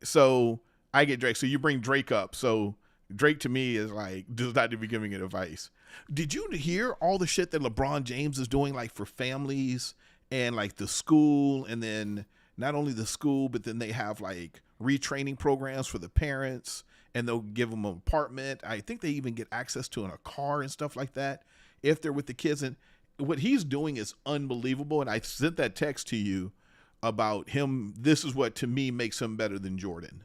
So I get Drake. So you bring Drake up. So Drake to me is like, does not to be giving it advice. Did you hear all the shit that LeBron James is doing, like for families and like the school, and then not only the school, but then they have like retraining programs for the parents, and they'll give them an apartment. I think they even get access to a car and stuff like that if they're with the kids. And what he's doing is unbelievable. And I sent that text to you about him. This is what to me makes him better than Jordan.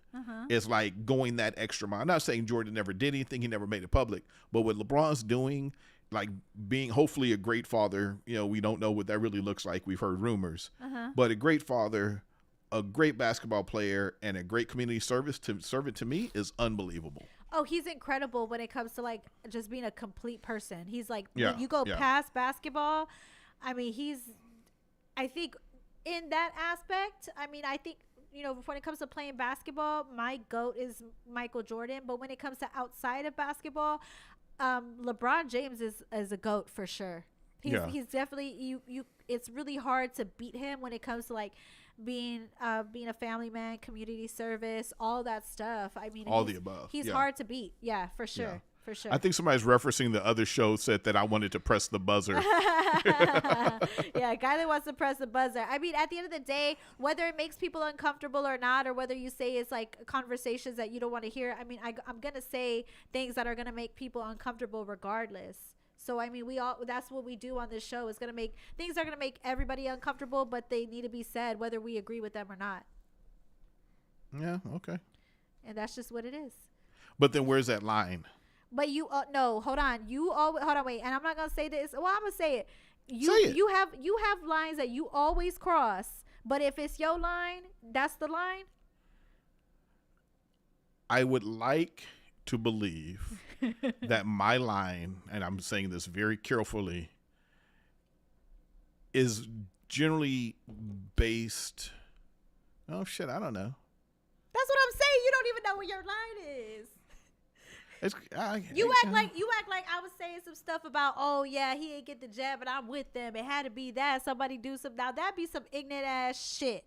It's like going that extra mile. I'm not saying Jordan never did anything. He never made it public. But what LeBron's doing, like being hopefully a great father, you know, we don't know what that really looks like. We've heard rumors. But a great father, a great basketball player, and a great community servant to me is unbelievable. Oh, he's incredible when it comes to like just being a complete person. He's like, Yeah, when you go yeah. past basketball, I mean, I think in that aspect, I mean, I think, you know, when it comes to playing basketball, my GOAT is Michael Jordan. But when it comes to outside of basketball, LeBron James is a GOAT for sure. He's definitely, you. It's really hard to beat him when it comes to like being a family man, community service, all that stuff. I mean, All the above. He's Yeah. hard to beat. Yeah, for sure. Yeah. For sure. I think somebody's referencing the other show said that I wanted to press the buzzer. Yeah, a guy that wants to press the buzzer. I mean, at the end of the day, whether it makes people uncomfortable or not, or whether you say it's like conversations that you don't want to hear, I mean, I'm going to say things that are going to make people uncomfortable regardless. So, I mean, that's what we do on this show. Is going to make things are going to make everybody uncomfortable, but they need to be said whether we agree with them or not. Yeah, okay. And that's just what it is. But then where's that line? But you no, hold on. Hold on, wait. And I'm not gonna say this. Well, I'm gonna say it. Say it. You have lines that you always cross. But if it's your line, that's the line. I would like to believe that my line, and I'm saying this very carefully, is generally based. Oh shit, I don't know. That's what I'm saying. You don't even know what your line is. You act like I was saying some stuff about, oh yeah, he ain't get the jab, but I'm with them. It had to be that somebody do some. Now that'd be some ignorant ass shit.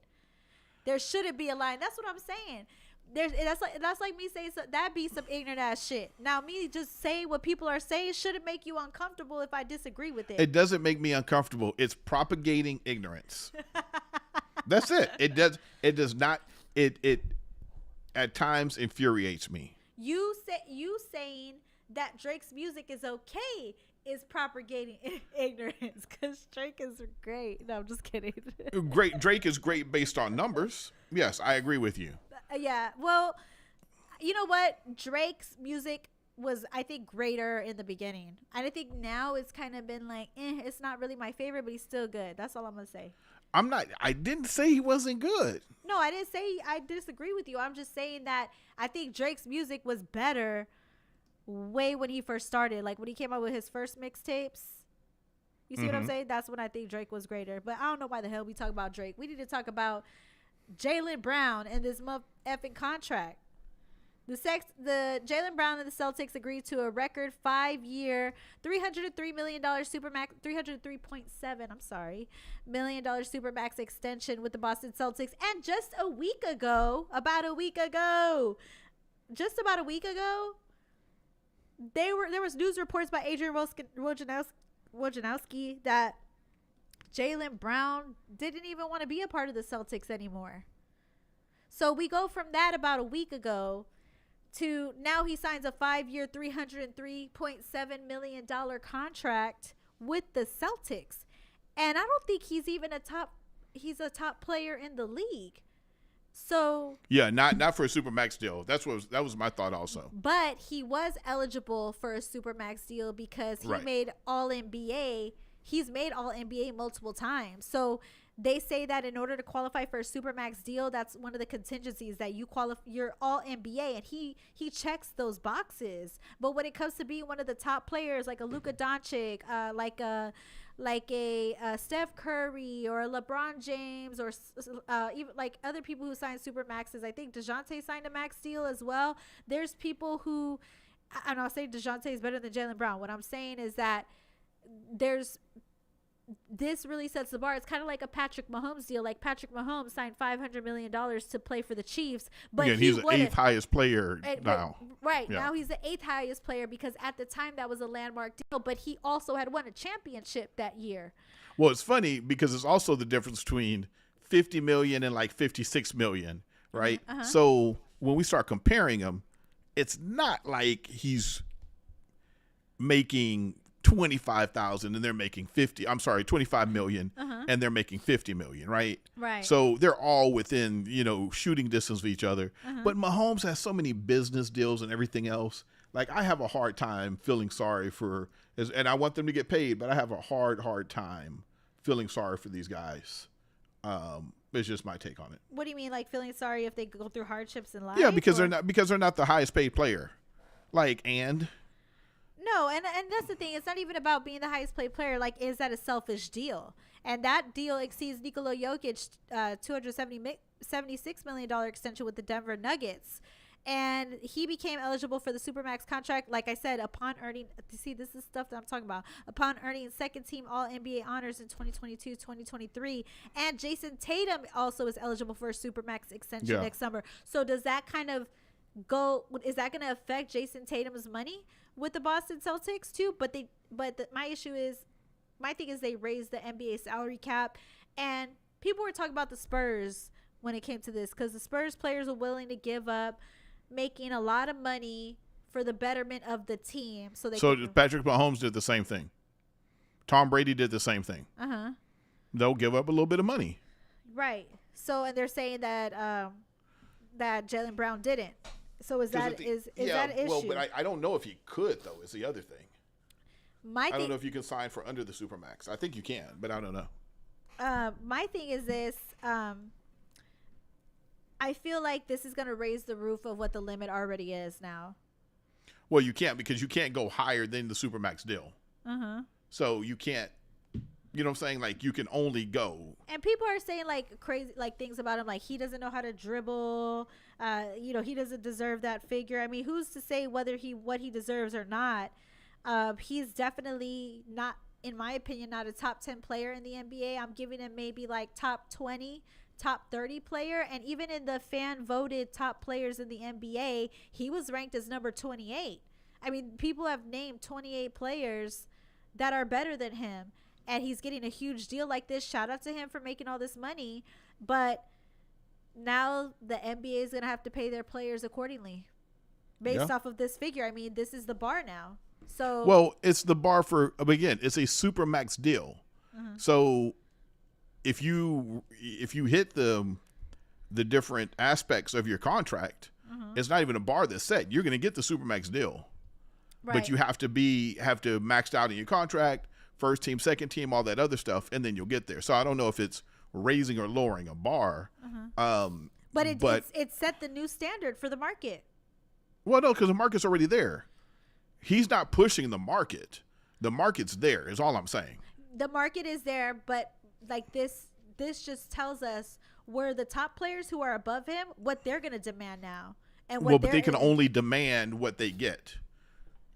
There shouldn't be a line. That's what I'm saying. That's like me saying that'd be some ignorant ass shit. Now me just saying what people are saying shouldn't make you uncomfortable if I disagree with it. It doesn't make me uncomfortable. It's propagating ignorance. That's it. It does not. It at times infuriates me. You saying that Drake's music is okay is propagating ignorance because Drake is great. No, I'm just kidding. Great. Drake is great based on numbers. Yes, I agree with you. Yeah. Well, you know what? Drake's music was, I think, greater in the beginning. And I think now it's kind of been like, it's not really my favorite, but he's still good. That's all I'm going to say. I didn't say he wasn't good. No, I didn't say I disagree with you. I'm just saying that I think Drake's music was better way when he first started. Like when he came out with his first mixtapes. You see what I'm saying? That's when I think Drake was greater. But I don't know why the hell we talk about Drake. We need to talk about Jaylen Brown and this effing contract. The Jaylen Brown and the Celtics agreed to a record 5-year, $303 million supermax, $303.7, I'm sorry, $million supermax extension with the Boston Celtics. And just about a week ago, there was news reports by Adrian Wojnarowski that Jaylen Brown didn't even want to be a part of the Celtics anymore. So we go from that about a week ago to now he signs a 5-year, $303.7 million contract with the Celtics. And I don't think he's even a top player in the league. So yeah, not for a supermax deal. That was my thought also. But he was eligible for a supermax deal because he made All NBA. He's made All NBA multiple times. So they say that in order to qualify for a supermax deal, that's one of the contingencies that you're All NBA, and he checks those boxes. But when it comes to being one of the top players, like a Luka Doncic, like a Steph Curry or a LeBron James, or even like other people who signed supermaxes, I think DeJounte signed a max deal as well. There's people who, and I'll say DeJounte is better than Jaylen Brown. What I'm saying is that this really sets the bar. It's kind of like a Patrick Mahomes deal. Like Patrick Mahomes signed $500 million to play for the Chiefs, but he's the 8th highest player now. Now he's the 8th highest player because at the time that was a landmark deal, but he also had won a championship that year. Well, it's funny because it's also the difference between 50 million and like 56 million, right? So when we start comparing them, it's not like he's making 25,000 and they're making 25 million and they're making 50 million, right? Right. So they're all within, shooting distance of each other. But Mahomes has so many business deals and everything else. Like I have a hard time feeling sorry and I want them to get paid, but I have a hard time feeling sorry for these guys. It's just my take on it. What do you mean, like feeling sorry if they go through hardships in life? Yeah, because they're not the highest paid player. No, and that's the thing. It's not even about being the highest paid player. Like, is that a selfish deal? And that deal exceeds Nikola Jokic's $276 million extension with the Denver Nuggets. And he became eligible for the Supermax contract, like I said, upon earning – see, this is stuff that I'm talking about. Upon earning second-team All-NBA honors in 2022-2023. And Jason Tatum also is eligible for a Supermax extension next summer. So does that kind of – is that going to affect Jason Tatum's money with the Boston Celtics too? But my thing is they raised the NBA salary cap, and people were talking about the Spurs when it came to this, because the Spurs players were willing to give up making a lot of money for the betterment of the team. So Patrick Mahomes did the same thing. Tom Brady did the same thing. They'll give up a little bit of money. Right. So, and they're saying that that Jaylen Brown didn't. So is that an issue? Well, but I don't know if he could, though, is the other thing. I don't know if you can sign for under the Supermax. I think you can, but I don't know. My thing is this. I feel like this is going to raise the roof of what the limit already is now. Well, you can't, because you can't go higher than the Supermax deal. So you can't, you know what I'm saying? Like, you can only go. And people are saying like crazy, like things about him, like he doesn't know how to dribble. He doesn't deserve that figure. I mean, who's to say what he deserves or not? He's definitely not, in my opinion, not a top 10 player in the NBA. I'm giving him maybe like top 20, top 30 player. And even in the fan voted top players in the NBA, he was ranked as number 28. I mean, people have named 28 players that are better than him, and he's getting a huge deal like this. Shout out to him for making all this money. But now the NBA is going to have to pay their players accordingly based off of this figure. I mean, this is the bar now. So, well, it's the bar for, again, it's a Supermax deal. So if you hit the different aspects of your contract, it's not even a bar that's set. You're going to get the Supermax deal. Right. But you have to maxed out in your contract, first team, second team, all that other stuff, and then you'll get there. So I don't know if it's raising or lowering a bar. But it set the new standard for the market. Well, no, because the market's already there. He's not pushing the market. The market's there is all I'm saying. The market is there, but like this just tells us where the top players who are above him, what they're going to demand now. And what but they can only demand what they get.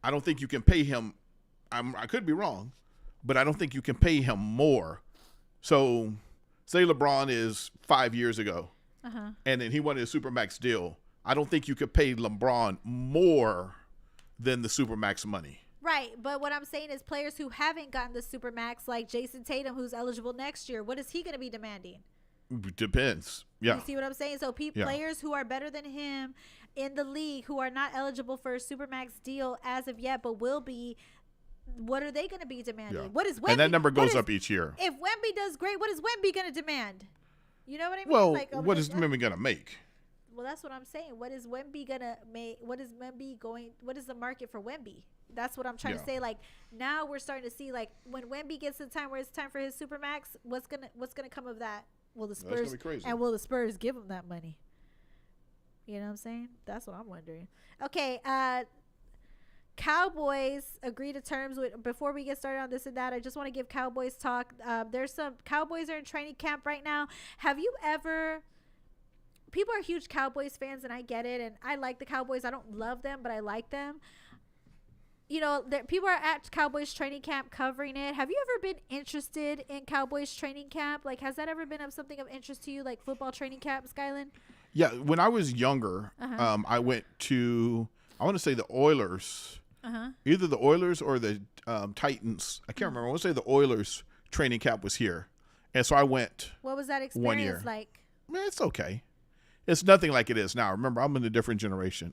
I don't think you can pay him. I could be wrong, but I don't think you can pay him more. So say LeBron is 5 years ago, and then he wanted a Supermax deal. I don't think you could pay LeBron more than the Supermax money. Right, but what I'm saying is players who haven't gotten the Supermax, like Jason Tatum, who's eligible next year, what is he going to be demanding? Depends. Yeah. You see what I'm saying? So players who are better than him in the league who are not eligible for a Supermax deal as of yet, but will be, what are they going to be demanding? Yeah. What is Wemby? And that number goes up each year. If Wemby does great, what is Wemby going to demand? You know what I mean? Well, like, what is Wemby going to make? Well, that's what I'm saying. What is Wemby going to make? What is the market for Wemby? That's what I'm trying to say. Like, now we're starting to see, like, when Wemby gets to the time where it's time for his Supermax, what's gonna come of that? Will the Spurs, that's gonna be crazy. And will the Spurs give him that money? You know what I'm saying? That's what I'm wondering. Okay, Cowboys agree to terms with. Before we get started on this and that, I just want to give Cowboys talk. There's some Cowboys are in training camp right now. Have you ever? People are huge Cowboys fans, and I get it, and I like the Cowboys. I don't love them, but I like them. You know, people are at Cowboys training camp covering it. Have you ever been interested in Cowboys training camp? Like, has that ever been of something of interest to you, like football training camp, Skyland? Yeah, when I was younger, I went to, I want to say the Oilers, either the Oilers or the Titans. I can't remember. I want to say the Oilers training camp was here. And so I went. What was that 1 year. experience like? Man, it's okay. It's nothing like it is now. Remember, I'm in a different generation.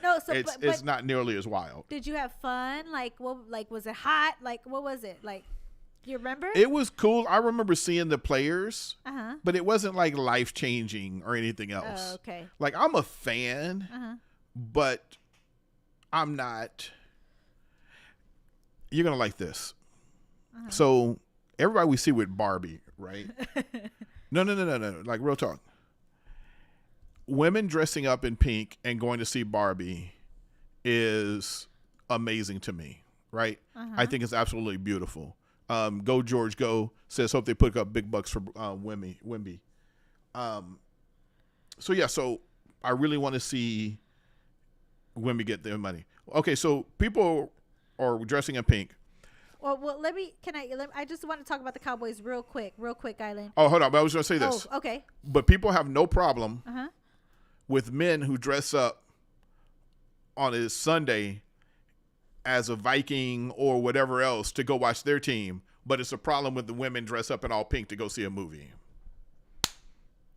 No, so it's not nearly as wild. Did you have fun? Like, what? Like, was it hot? Like, what was it? Like, you remember? It was cool. I remember seeing the players, but it wasn't like life changing or anything else. Oh, okay. Like, I'm a fan, but I'm not. You're gonna like this. So everybody we see with Barbie, right? No. Like, real talk. Women dressing up in pink and going to see Barbie is amazing to me, right? I think it's absolutely beautiful. Go George Go says hope they put up big bucks for Wemby. So I really want to see Wemby get their money. Okay, so people are dressing in pink. Well, I just want to talk about the Cowboys real quick, Island. Oh, hold on. But I was going to say this. Oh, okay. But people have no problem with men who dress up on a Sunday as a Viking or whatever else to go watch their team. But it's a problem with the women dress up in all pink to go see a movie.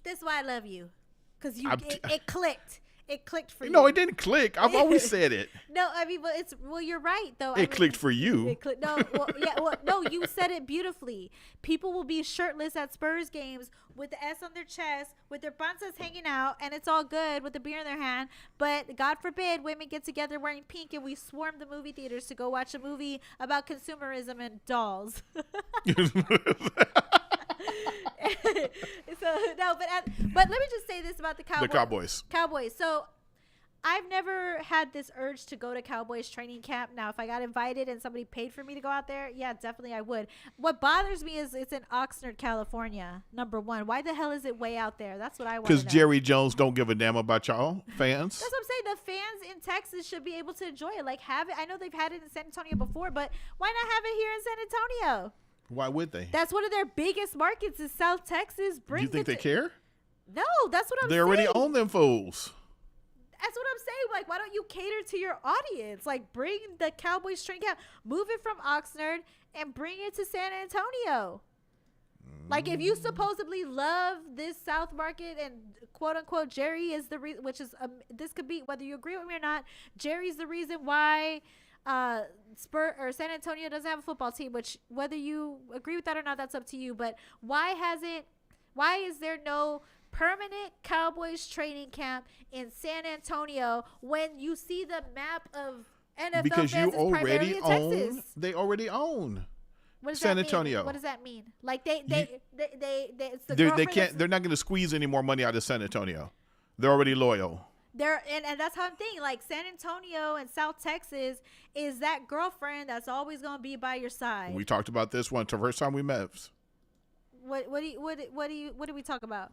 This is why I love you. Because it clicked. It clicked for you. No, it didn't click. I've always said it. No, I mean, but you're right though. It clicked for you. No, you said it beautifully. People will be shirtless at Spurs games with the S on their chest, with their panzas hanging out, and it's all good with the beer in their hand. But God forbid women get together wearing pink and we swarm the movie theaters to go watch a movie about consumerism and dolls. But let me just say this about the Cowboys. So I've never had this urge to go to Cowboys training camp. Now, if I got invited and somebody paid for me to go out there, yeah, definitely I would. What bothers me is it's in Oxnard, California, number one. Why the hell is it way out there? That's what I want to know. Because Jerry Jones don't give a damn about y'all fans. That's what I'm saying. The fans in Texas should be able to enjoy it. Like, have it. I know they've had it in San Antonio before, but why not have it here in San Antonio? Why would they? That's one of their biggest markets is South Texas. Do you think they care? No, that's what I'm saying. They already own them fools. That's what I'm saying. Like, why don't you cater to your audience? Like, bring the Cowboys training camp, move it from Oxnard, and bring it to San Antonio. Like, if you supposedly love this South market and quote unquote Jerry is the reason, which is this could be whether you agree with me or not. Jerry's the reason why San Antonio doesn't have a football team. Which whether you agree with that or not, that's up to you. But why is there no permanent Cowboys training camp in San Antonio when you see the map of NFL because fans you is primarily already in own. Texas? They already own. What does San that Antonio. mean? What does that mean? Like they it's the They girlfriend can't. They're not going to squeeze any more money out of San Antonio. They're already loyal. and that's how I'm thinking. Like San Antonio and South Texas is that girlfriend that's always gonna be by your side. We talked about this one the first time we met. What do we talk about?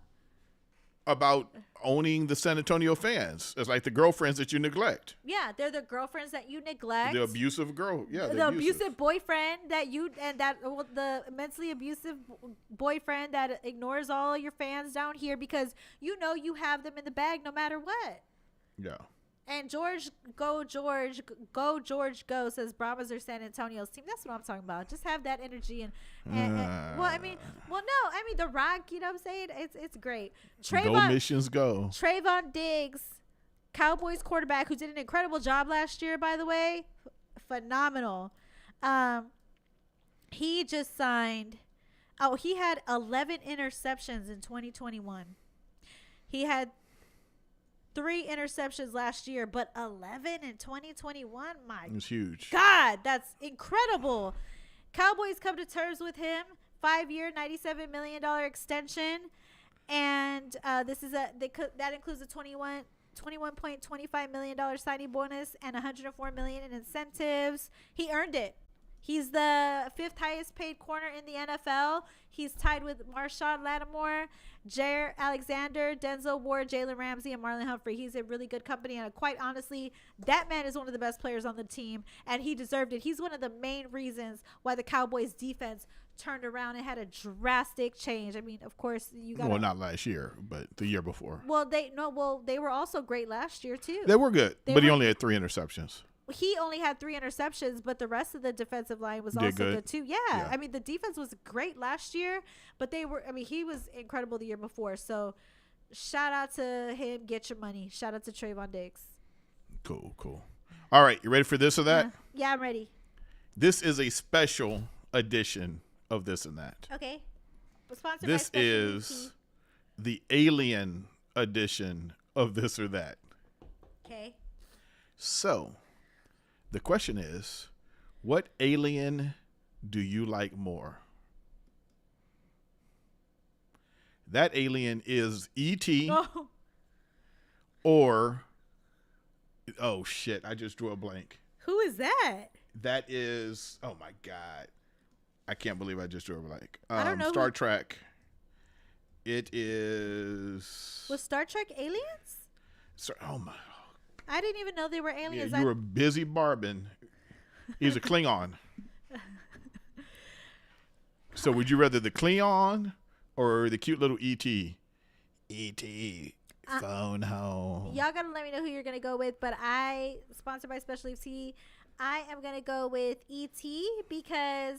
About owning the San Antonio fans. It's like the girlfriends that you neglect. Yeah, they're the girlfriends that you neglect. The abusive girl. Yeah, the abusive boyfriend that the mentally abusive boyfriend that ignores all your fans down here because you know you have them in the bag no matter what. Yeah. And go, says Brahmas or San Antonio's team. That's what I'm talking about. Just have that energy and The Rock, you know what I'm saying? It's great. Go Missions go. Trayvon Diggs, Cowboys quarterback who did an incredible job last year, by the way. Phenomenal. He just signed. Oh, he had 11 interceptions in 2021. He had 3 interceptions last year, but 11 in 2021. My It's huge. God, that's incredible. Cowboys come to terms with him. 5-year, $97 million extension, and that includes a $21.25 million signing bonus and $104 million in incentives. He earned it. He's the 5th highest paid corner in the NFL. He's tied with Marshawn Lattimore, Jair Alexander, Denzel Ward, Jalen Ramsey, and Marlon Humphrey. He's a really good company, and quite honestly, that man is one of the best players on the team, and he deserved it. He's one of the main reasons why the Cowboys defense turned around and had a drastic change. I mean, of course, you got not last year, but the year before. Well, they were also great last year too. They were good, but he only had 3 interceptions. He only had 3 interceptions, but the rest of the defensive line was also good too. Yeah. I mean, the defense was great last year, but he was incredible the year before. So shout out to him. Get your money. Shout out to Trayvon Diggs. Cool. All right. You ready for this or that? Yeah, I'm ready. This is a special edition of This and That. Okay. Sponsored This by is the alien edition of This or That. Okay. So the question is, what alien do you like more? That alien is E.T. Oh. or, oh shit, I just drew a blank. Who is that? That is, oh my God. I can't believe I just drew a blank. I don't know. Star Trek. It is. Was Star Trek aliens? Oh my. I didn't even know they were aliens. Yeah, you were busy barbing. He's a Klingon. So would you rather the Klingon or the cute little E.T.? E.T. Phone home. Y'all gotta let me know who you're gonna go with, but sponsored by Special Tea, I am gonna go with E.T. because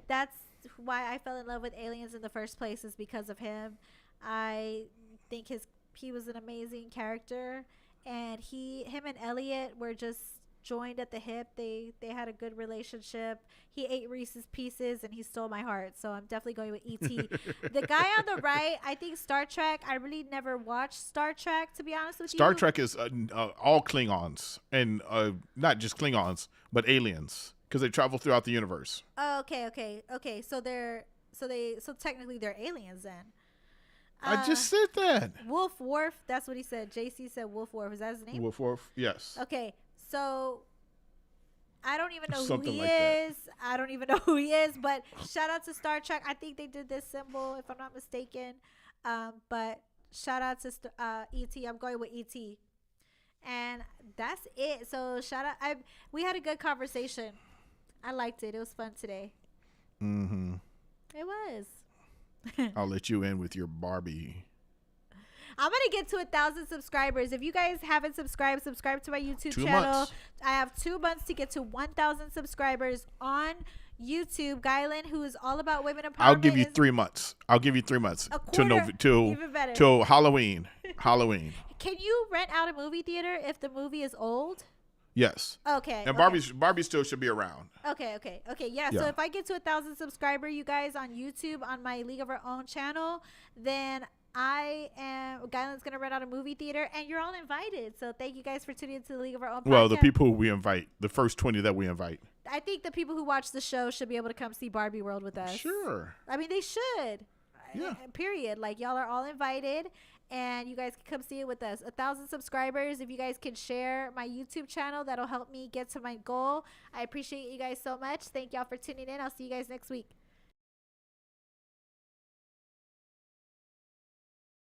that's why I fell in love with aliens in the first place, is because of him. I think he was an amazing character, and him and Elliot were just joined at the hip. They had a good relationship. He ate Reese's Pieces and he stole my heart, so I'm definitely going with E.T. The guy on the right, I think Star Trek. I really never watched Star Trek, to be honest with you. Star Trek is all Klingons, and not just Klingons, but aliens, because they travel throughout the universe. Oh, okay. So technically they're aliens then. I just said that. Wolf Worf, that's what he said. JC said Wolf Worf. Is that his name? Wolf Worf, yes. Okay, so I don't even know Something who he like that. is. I don't even know who he is, but shout out to Star Trek. I think they did this symbol, if I'm not mistaken. But shout out to E.T. I'm going with E.T. And that's it. So shout out. We had a good conversation. I liked it. It was fun today. Mm-hmm. It was. I'll let you in with your Barbie. I'm going to get to 1,000 subscribers. If you guys haven't subscribe to my YouTube 2 channel. months. I have 2 months to get to 1,000 subscribers on YouTube. Guylan, who is all about women empowerment. I'll give you 3 months. I'll give you 3 months. A quarter, even better. Till Halloween. Halloween. Can you rent out a movie theater if the movie is old? Yes. Okay. And okay. Barbie still should be around. Okay. Yeah. So if I get to 1,000 subscriber, you guys, on YouTube on my League of Our Own channel, then Guyland's gonna rent out a movie theater, and you're all invited. So thank you guys for tuning into the League of Our Own. Well, the podcast. people who we invite, the first 20 that we invite. I think the people who watch the show should be able to come see Barbie World with us. Sure. I mean, they should. Yeah. Period. Like, y'all are all invited, and you guys can come see it with us. 1,000 subscribers. If you guys can share my YouTube channel, that'll help me get to my goal. I appreciate you guys so much. Thank y'all for tuning in. I'll see you guys next week.